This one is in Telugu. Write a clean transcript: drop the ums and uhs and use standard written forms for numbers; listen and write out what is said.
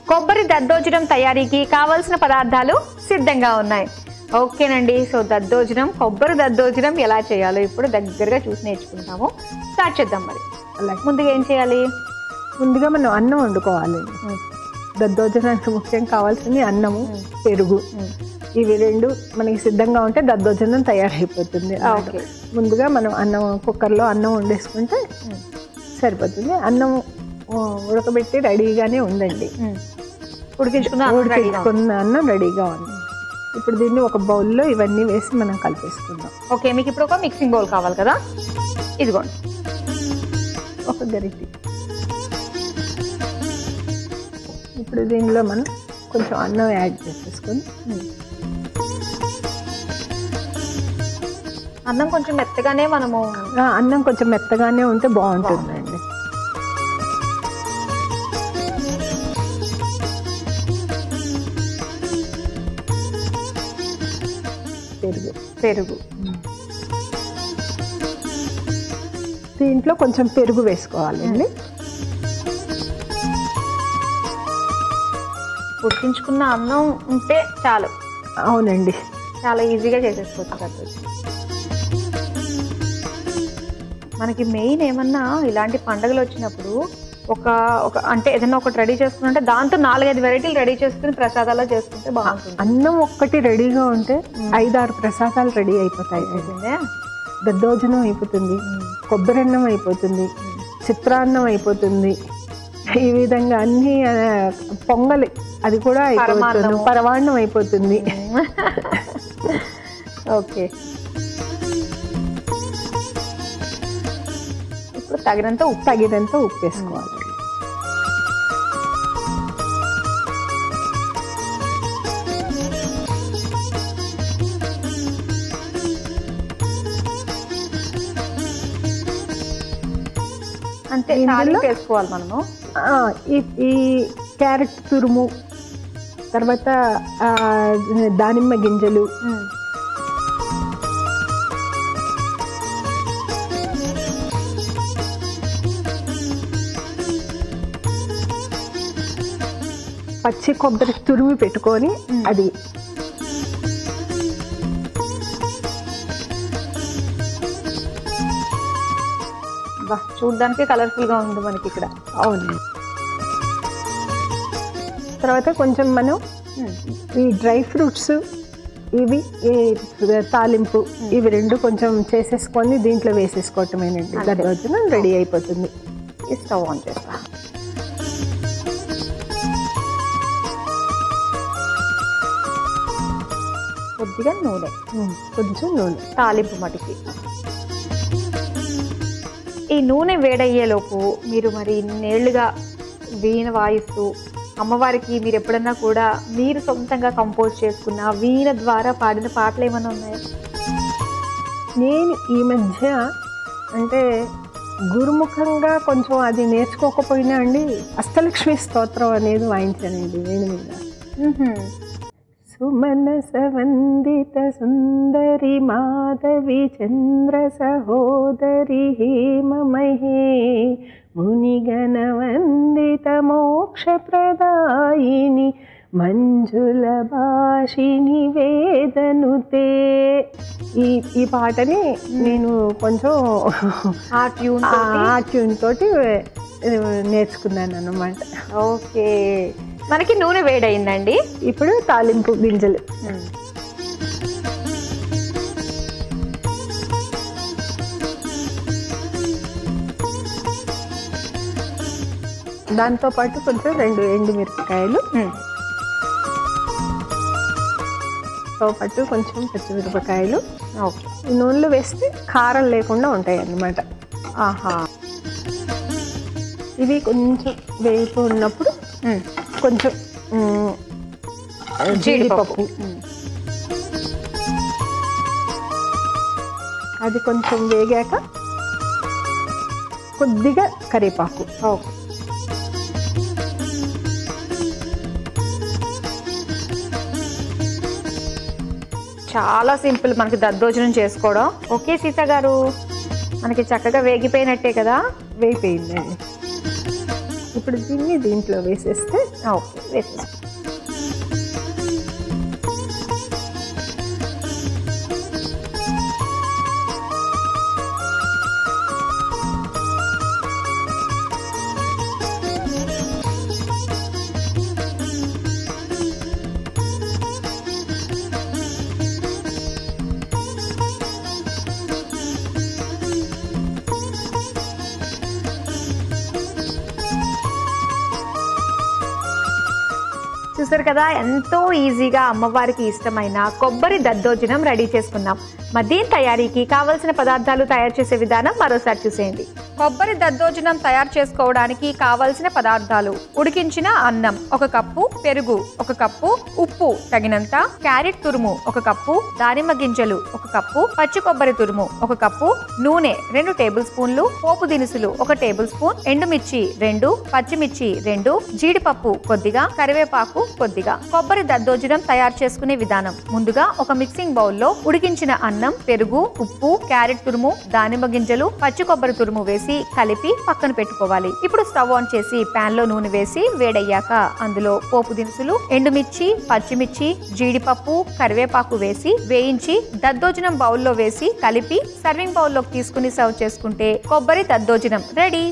కొబ్బరి దద్దోజనం తయారీకి కావాల్సిన పదార్థాలు సిద్ధంగా ఉన్నాయి. ఓకేనండి. సో దద్దోజనం, కొబ్బరి దద్దోజనం ఎలా చేయాలో ఇప్పుడు దగ్గరగా చూసి నేర్చుకుంటాము. స్టార్ట్ చేద్దాం. మరి అలాగే ముందుగా ఏం చేయాలి? ముందుగా మనం అన్నం వండుకోవాలి. దద్దోజనానికి ముఖ్యం కావాల్సింది అన్నము, పెరుగు. ఇవి రెండు మనకి సిద్ధంగా ఉంటే దద్దోజనం తయారైపోతుంది. ముందుగా మనం అన్నం కుక్కర్లో అన్నం వండేసుకుంటే సరిపోతుంది. అన్నం ఉడకబెట్టి రెడీగానే ఉందండి. ఉడికించుకున్న అన్నం రెడీగా ఉంది. ఇప్పుడు దీన్ని ఒక బౌల్లో ఇవన్నీ వేసి మనం కలిపేసుకుందాం. ఓకే, మీకు ఇప్పుడు ఒక మిక్సింగ్ బౌల్ కావాలి కదా, ఇదిగోండి. ఒక గరిటె. ఇప్పుడు దీనిలో మనం కొంచెం అన్నం యాడ్ చేసేసుకొని, అన్నం కొంచెం మెత్తగానే అన్నం కొంచెం మెత్తగానే ఉంటే బాగుంటుందండి. పెరుగు దీంట్లో కొంచెం పెరుగు వేసుకోవాలండి. ఉడికించుకున్న అన్నం ఉంటే చాలు. అవునండి, చాలా ఈజీగా చేసేసుకోవచ్చు. మనకి మెయిన్ ఏమన్నా ఇలాంటి పండుగలు వచ్చినప్పుడు ఒక అంటే ఏదైనా ఒకటి రెడీ చేసుకుంటే దాంతో 4-5 వెరైటీలు రెడీ చేసుకుని ప్రసాదాలు చేసుకుంటే బాగుంటుంది. అన్నం ఒక్కటి రెడీగా ఉంటే 5-6 ప్రసాదాలు రెడీ అయిపోతాయి. దద్దోజనం అయిపోతుంది, కొబ్బరి అన్నం అయిపోతుంది, చిత్రాన్నం అయిపోతుంది. ఈ విధంగా అన్ని పొంగలి అది కూడా అయిపోతుంది, పరమాన్నం అయిపోతుంది. ఓకే, ఇప్పుడు తగినంత ఉప్పు వేసుకోవాలి. అంటే వేసుకోవాలి మనము. ఈ క్యారెట్ తురుము, తర్వాత దానిమ్మ గింజలు, పచ్చి కొబ్బరి తురిమి పెట్టుకొని అది చూడడానికి కలర్ఫుల్ గా ఉంది మనకి ఇక్కడ. అవును. తర్వాత కొంచెం మనం ఈ డ్రై ఫ్రూట్స్, ఇవి తాలింపు, ఇవి రెండు కొంచెం చేసేసుకొని దీంట్లో వేసేసుకోవటమేనండి. దద్దోజనం రెడీ అయిపోతుంది. ఈ స్టవ్ ఆన్ చేస్తా. కొద్దిగా నూనె, కొంచెం నూనె, తాలింపు మటుకి. ఈ నూనె వేడయ్యేలోపు మీరు మరి ఇన్నేళ్లుగా వీణ వాయిస్తూ అమ్మవారికి మీరు ఎప్పుడన్నా కూడా మీరు సొంతంగా కంపోజ్ చేసుకున్న వీణ ద్వారా పాడిన పాటలు ఏమైనా ఉన్నాయా? నేను ఈ మధ్య అంటే గురుముఖంగా కొంచెం అది నేర్చుకోకపోయినా అండి, అష్టలక్ష్మి స్తోత్రం అనేది వాయించానండి వీణ మీద. సుమనస వందిత సుందరి మాధవి చంద్ర సహోదరి హేమమహే మునిగణ వందిత మోక్ష ప్రదాయిని మంజుల భాషిని వేదనుతే. ఈ పాటని నేను కొంచెం ఆ ట్యూన్ తోటి నేర్చుకున్నాను అన్నమాట. ఓకే, మనకి నూనె వేడైందండి. ఇప్పుడు తాలింపు గింజలు, దాంతోపాటు కొంచెం 2 ఎండుమిరపకాయలు, తో పాటు కొంచెం పచ్చిమిరపకాయలు. ఈ నూనెలో వేస్తే కారం లేకుండా ఉంటాయి అన్నమాట. ఇవి కొంచెం వేపు ఉన్నప్పుడు కొంచెం జీడిపప్పు, అది కొంచెం వేగాక కొద్దిగా కరివేపాకు. చాలా సింపుల్ మనకి దద్దోజనం చేసుకోవడం. ఓకే సీత గారు, మనకి చక్కగా వేగిపోయినట్టే కదా? వేగిపోయిందండి. ఇప్పుడు దీన్ని దీంట్లో వేసేస్తే ఓకే, వేసేస్తాం. చూసారు కదా, ఎంతో ఈజీగా అమ్మవారికి ఇష్టమైన కొబ్బరి దద్దోజనం రెడీ చేసుకున్నాం. మరి దీని తయారీకి కావలసిన పదార్థాలు తయారు చేసే విధానం మరోసారి చూసేయండి. కొబ్బరి దద్దోజనం తయారు చేసుకోవడానికి కావలసిన పదార్థాలు: ఉడికించిన అన్నం 1 కప్పు, పెరుగు 1 కప్పు, ఉప్పు తగినంత, క్యారెట్ తురుము 1 కప్పు, దానిమ్మ గింజలు 1 కప్పు, పచ్చి కొబ్బరి తురుము 1 కప్పు, నూనె 2 టేబుల్ స్పూన్లు, పోపు దినుసులు 1 టేబుల్ స్పూన్, ఎండుమిర్చి 2, పచ్చిమిర్చి 2, జీడిపప్పు కొద్దిగా, కరివేపాకు కొద్దిగా. కొబ్బరి దద్దోజనం తయారు చేసుకునే విధానం: ముందుగా ఒక మిక్సింగ్ బౌల్లో ఉడికించిన అన్నం, పెరుగు, ఉప్పు, క్యారెట్ తురుము, దానిమ్మ గింజలు, పచ్చి కొబ్బరి తురుము వేసి కలిపి పక్కన పెట్టుకోవాలి. ఇప్పుడు స్టవ్ ఆన్ చేసి పాన్ లో నూనె వేసి వేడయ్యాక అందులో పోపు దినుసులు, ఎండుమిర్చి, పచ్చిమిర్చి, జీడిపప్పు, కరివేపాకు వేసి వేయించి దద్దోజనం బౌల్లో వేసి కలిపి సర్వింగ్ బౌల్లోకి తీసుకుని సర్వ్ చేసుకుంటే కొబ్బరి దద్దోజనం రెడీ.